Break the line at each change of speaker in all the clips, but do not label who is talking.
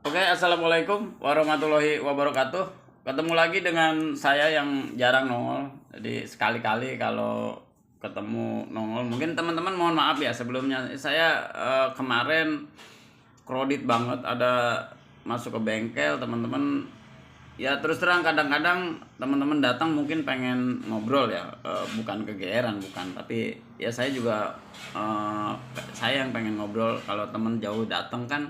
Oke, assalamualaikum warahmatullahi wabarakatuh. Ketemu lagi dengan saya yang jarang nongol. Jadi sekali-kali kalau ketemu nongol, mungkin teman-teman mohon maaf ya sebelumnya. Saya kemarin kredit banget ada masuk ke bengkel teman-teman. Ya terus terang kadang-kadang teman-teman datang mungkin pengen ngobrol ya, bukan kegeeran bukan, tapi ya saya juga saya yang pengen ngobrol. Kalau teman jauh datang kan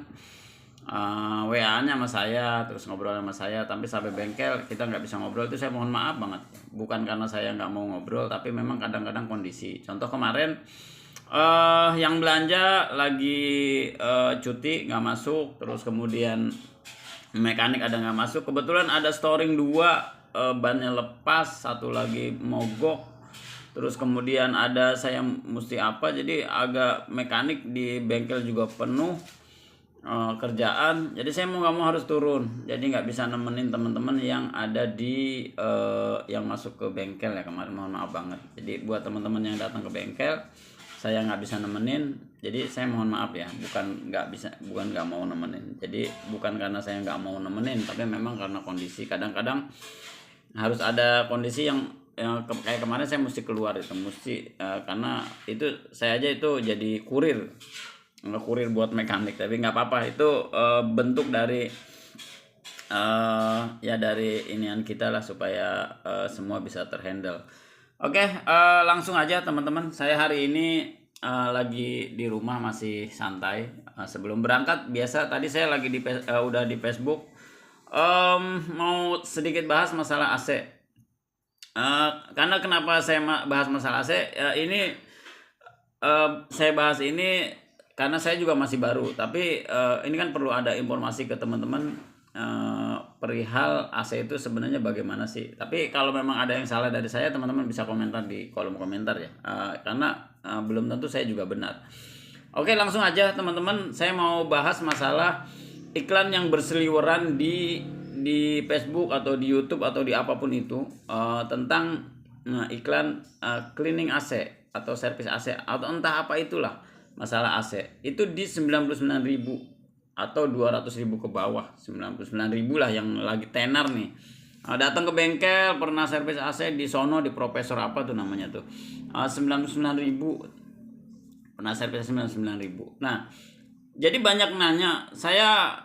WA-nya sama saya terus ngobrol sama saya, tapi sampai bengkel kita nggak bisa ngobrol, itu saya mohon maaf banget. Bukan karena saya nggak mau ngobrol, tapi memang kadang-kadang kondisi. Contoh kemarin yang belanja lagi cuti nggak masuk, terus kemudian mekanik ada nggak masuk, kebetulan ada storing dua, bannya lepas, satu lagi mogok, terus kemudian ada saya mesti apa, jadi agak mekanik di bengkel juga penuh kerjaan, jadi saya mau nggak mau harus turun, jadi nggak bisa nemenin teman-teman yang ada di yang masuk ke bengkel ya kemarin, mohon maaf banget. Jadi buat teman-teman yang datang ke bengkel saya nggak bisa nemenin, jadi saya mohon maaf ya, bukan nggak bisa, bukan nggak mau nemenin, jadi bukan karena saya nggak mau nemenin, tapi memang karena kondisi. Kadang-kadang harus ada kondisi yang kayak kemarin saya mesti keluar itu, mesti karena itu saya aja itu jadi kurir buat mekanik, tapi nggak apa-apa, itu bentuk dari ya dari inian kita lah, supaya semua bisa terhandle. Oke, langsung aja teman-teman, saya hari ini lagi di rumah masih santai. Sebelum berangkat biasa tadi saya lagi udah di Facebook, mau sedikit bahas masalah AC. Karena kenapa saya bahas masalah AC ini, saya bahas ini karena saya juga masih baru, tapi ini kan perlu ada informasi ke teman-teman perihal AC itu sebenarnya bagaimana sih. Tapi kalau memang ada yang salah dari saya, teman-teman bisa komentar di kolom komentar ya, karena belum tentu saya juga benar. Oke, langsung aja teman-teman, saya mau bahas masalah iklan yang berseliweran di Facebook atau di YouTube atau di apapun itu, tentang iklan cleaning AC atau servis AC atau entah apa itulah. Masalah AC itu di 99.000 atau 200.000 ke bawah, 99.000 lah yang lagi tenar nih. Datang ke bengkel pernah servis AC di sono, di Profesor apa tuh namanya tuh, 99.000 pernah servis 99.000. Nah, jadi banyak nanya, saya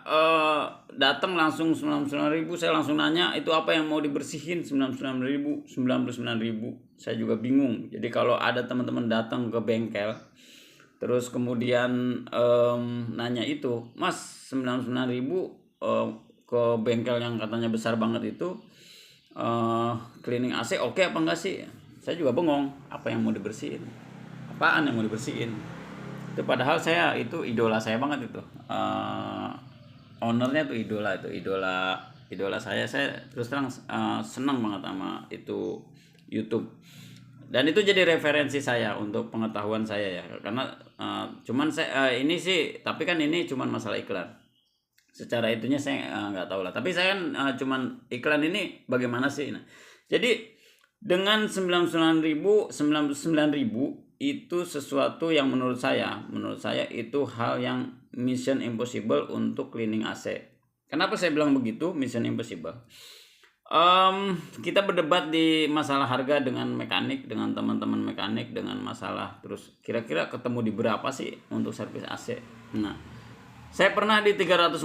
datang langsung 99.000, saya langsung nanya itu apa yang mau dibersihin 99.000, 99.000. Saya juga bingung. Jadi kalau ada teman-teman datang ke bengkel terus kemudian nanya itu, Mas 99.000 ke bengkel yang katanya besar banget itu, cleaning AC oke apa enggak sih? Saya juga bengong, apa yang mau dibersihin, apaan yang mau dibersihin. Itu padahal saya itu idola saya banget itu, ownernya tuh idola saya terus terang senang banget sama itu YouTube, dan itu jadi referensi saya untuk pengetahuan saya ya, karena cuman saya ini sih, tapi kan ini cuman masalah iklan, secara itunya saya nggak tahu lah, tapi saya kan cuman iklan ini bagaimana sih. Nah, jadi dengan 99.000 itu sesuatu yang menurut saya itu hal yang mission impossible untuk cleaning AC. Kenapa saya bilang begitu mission impossible? Kita berdebat di masalah harga dengan mekanik, dengan teman-teman mekanik, dengan masalah terus kira-kira ketemu di berapa sih untuk servis AC. Nah, saya pernah di 350.000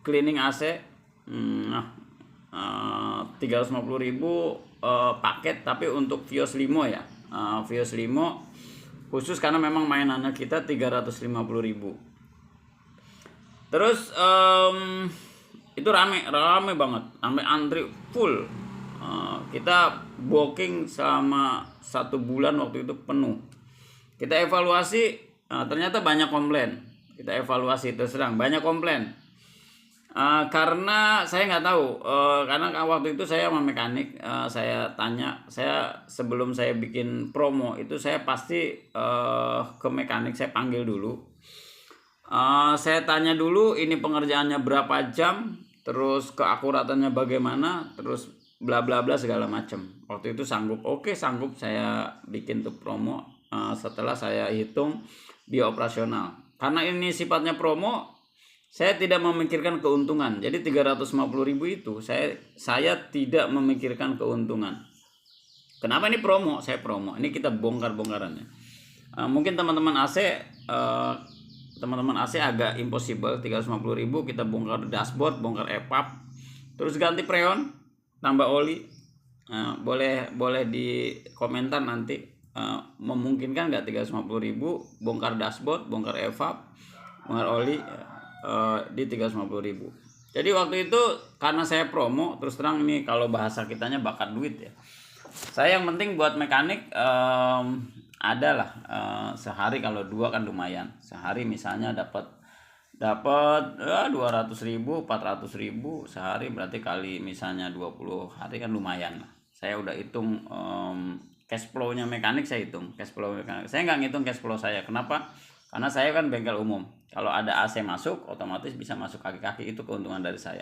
cleaning AC. 350.000 paket, tapi untuk Vios Limo ya, Vios Limo khusus karena memang mainannya kita 350.000. Terus itu rame banget, sampai antri full. Kita booking selama 1 bulan waktu itu penuh. Kita evaluasi, ternyata banyak komplain. Kita evaluasi terus terang banyak komplain. Karena saya nggak tahu, karena waktu itu saya sama mekanik, saya tanya, saya sebelum saya bikin promo itu saya pasti ke mekanik saya panggil dulu. Saya tanya dulu ini pengerjaannya berapa jam, terus keakuratannya bagaimana, terus bla bla bla segala macam. Waktu itu sanggup, oke sanggup saya bikin tuh promo. Setelah saya hitung biaya operasional, karena ini sifatnya promo, saya tidak memikirkan keuntungan. Jadi 350.000 itu saya tidak memikirkan keuntungan. Kenapa ini promo? Saya promo. Ini kita bongkar-bongkarannya. Mungkin teman-teman AC agak impossible. 350.000 kita bongkar dashboard, bongkar EPUB, terus ganti freon, tambah oli. Boleh di komentar nanti, memungkinkan nggak 350.000 bongkar dashboard, bongkar EPUB, bongkar oli di 350.000. Jadi waktu itu karena saya promo, terus terang ini kalau bahasa kitanya bakat duit ya. Saya yang penting buat mekanik adalah sehari kalau 2 kan lumayan. Sehari misalnya dapat 200.000, 400.000 sehari, berarti kali misalnya 20 hari kan lumayan lah. Saya udah hitung cash flow-nya mekanik, saya hitung cash flow mekanik. Saya nggak ngitung cash flow saya. Kenapa? Karena saya kan bengkel umum. Kalau ada AC masuk, otomatis bisa masuk kaki-kaki, itu keuntungan dari saya.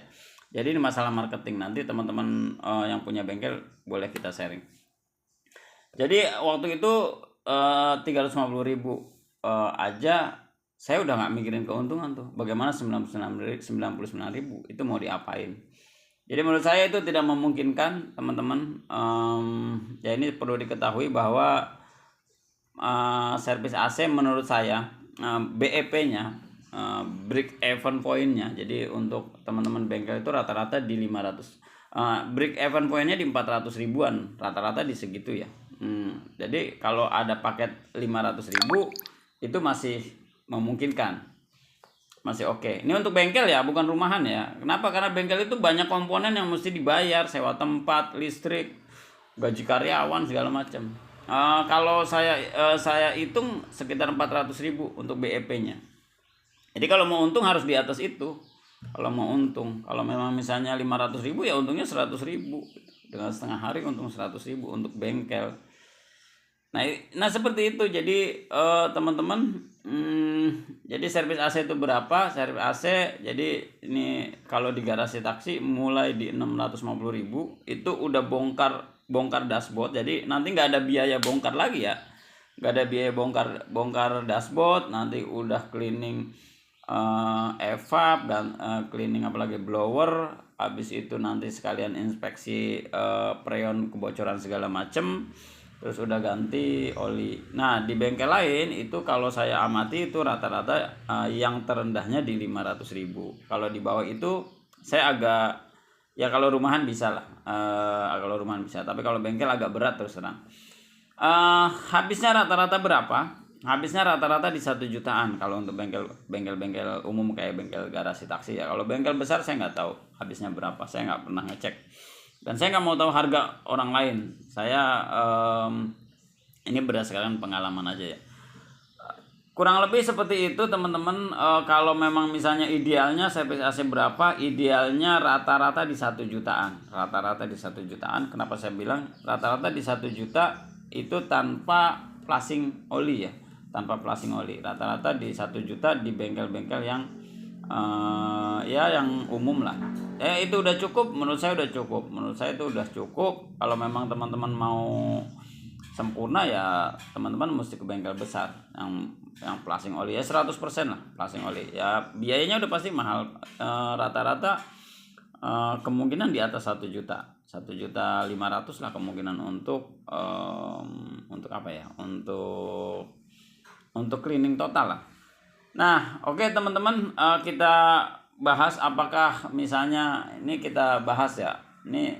Jadi ini masalah marketing, nanti teman-teman yang punya bengkel boleh kita sharing. Jadi waktu itu 350.000 aja saya udah nggak mikirin keuntungan tuh. Bagaimana 99.000 itu mau diapain? Jadi menurut saya itu tidak memungkinkan, teman-teman. Ya ini perlu diketahui bahwa servis AC menurut saya BEP-nya, break even point-nya, jadi untuk teman-teman bengkel itu rata-rata di 500, break even point-nya di 400 ribuan, rata-rata di segitu ya. Jadi kalau ada paket 500.000 itu masih memungkinkan, masih oke. Ini untuk bengkel ya, bukan rumahan ya. Kenapa? Karena bengkel itu banyak komponen yang mesti dibayar, sewa tempat, listrik, gaji karyawan, segala macam. Kalau saya hitung sekitar 400.000 untuk BEP-nya. Jadi kalau mau untung harus di atas itu. Kalau mau untung, kalau memang misalnya 500.000 ya untungnya 100.000. Dengan setengah hari untung 100.000 untuk bengkel. Nah seperti itu. Jadi teman-teman, jadi servis AC itu berapa? Servis AC jadi ini kalau di garasi taksi mulai di 650.000 itu udah bongkar dashboard. Jadi nanti nggak ada biaya bongkar lagi ya, nggak ada biaya bongkar dashboard. Nanti udah cleaning EVAP dan cleaning apalagi blower. Habis itu nanti sekalian inspeksi freon, kebocoran segala macem, terus udah ganti oli. Nah di bengkel lain itu kalau saya amati itu rata-rata yang terendahnya di 500.000. Kalau di bawah itu saya agak, ya kalau rumahan bisa lah, kalau rumahan bisa, tapi kalau bengkel agak berat terus terang. Habisnya rata-rata berapa? Habisnya rata-rata di 1 jutaan kalau untuk bengkel umum kayak bengkel garasi taksi ya. Kalau bengkel besar saya nggak tahu habisnya berapa, saya nggak pernah ngecek dan saya nggak mau tahu harga orang lain. Saya ini berdasarkan pengalaman aja ya. Kurang lebih seperti itu teman-teman. Kalau memang misalnya idealnya servis AC berapa? Idealnya rata-rata di 1 jutaan. Rata-rata di 1 jutaan. Kenapa saya bilang rata-rata di 1 juta? Itu tanpa flushing oli ya. Tanpa flushing oli. Rata-rata di 1 juta di bengkel-bengkel yang ya yang umum lah. Itu udah cukup, menurut saya udah cukup. Menurut saya itu udah cukup. Kalau memang teman-teman mau sempurna ya teman-teman mesti ke bengkel besar yang flushing oli ya 100% lah flushing oli. Ya biayanya udah pasti mahal. Rata-rata kemungkinan di atas 1 juta. 1.500.000 lah kemungkinan untuk apa ya? Untuk cleaning total lah. Nah, oke teman-teman, kita bahas apakah misalnya ini kita bahas ya. Ini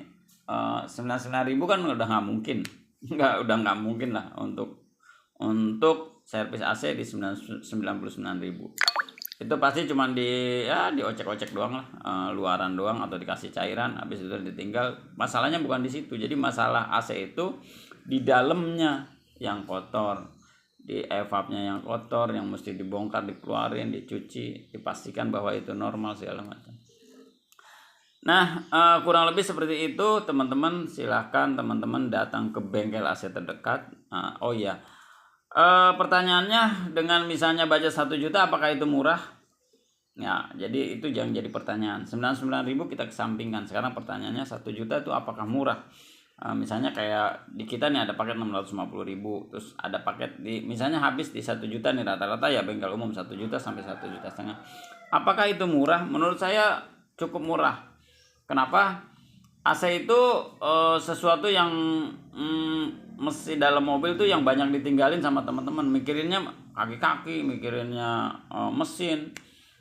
99.000 kan udah nggak mungkin. Udah nggak mungkin lah untuk servis AC di 99.000. Itu pasti cuma diocek-ocek doang lah, luaran doang atau dikasih cairan, habis itu ditinggal. Masalahnya bukan di situ. Jadi masalah AC itu di dalamnya yang kotor, di EVAP-nya yang kotor, yang mesti dibongkar, dikeluarin, dicuci, dipastikan bahwa itu normal segala macam. Nah, kurang lebih seperti itu teman-teman. Silahkan teman-teman datang ke bengkel AC terdekat. Oh iya, pertanyaannya dengan misalnya budget 1 juta apakah itu murah? Ya, jadi itu jangan jadi pertanyaan. 99.000 kita kesampingkan. Sekarang pertanyaannya 1 juta itu apakah murah? Misalnya kayak di kita nih ada paket 650.000, terus ada paket di misalnya habis di 1 juta nih rata-rata ya bengkel umum 1 juta sampai 1,5 juta. Apakah itu murah? Menurut saya cukup murah. Kenapa? AC itu sesuatu yang mesti dalam mobil tuh yang banyak ditinggalin sama teman-teman. Mikirinnya kaki-kaki, mikirinnya mesin.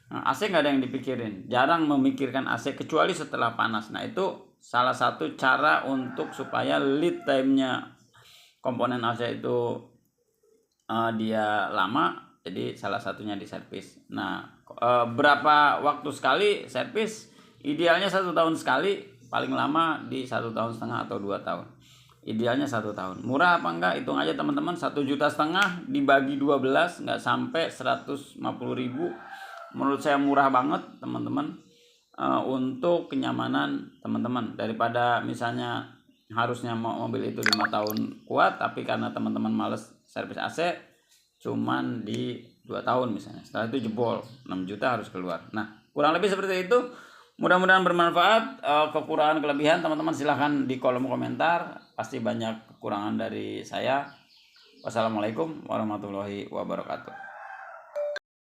Nah, AC nggak ada yang dipikirin. Jarang memikirkan AC kecuali setelah panas. Nah, itu salah satu cara untuk supaya lead time-nya komponen AC itu dia lama. Jadi salah satunya di servis. Nah, berapa waktu sekali servis? Idealnya 1 tahun sekali, paling lama di 1,5 tahun atau 2 tahun. Idealnya 1 tahun. Murah apa enggak? Hitung aja teman-teman, 1,5 juta dibagi 12 nggak sampai 150.000. Menurut saya murah banget teman-teman, untuk kenyamanan teman-teman. Daripada misalnya harusnya mobil itu 5 tahun kuat, tapi karena teman-teman males servis AC, cuman di 2 tahun misalnya. Setelah itu jebol, 6 juta harus keluar. Nah, kurang lebih seperti itu. Mudah-mudahan bermanfaat. Kekurangan kelebihan teman-teman silahkan di kolom komentar. Pasti banyak kekurangan dari saya. Wassalamualaikum warahmatullahi wabarakatuh.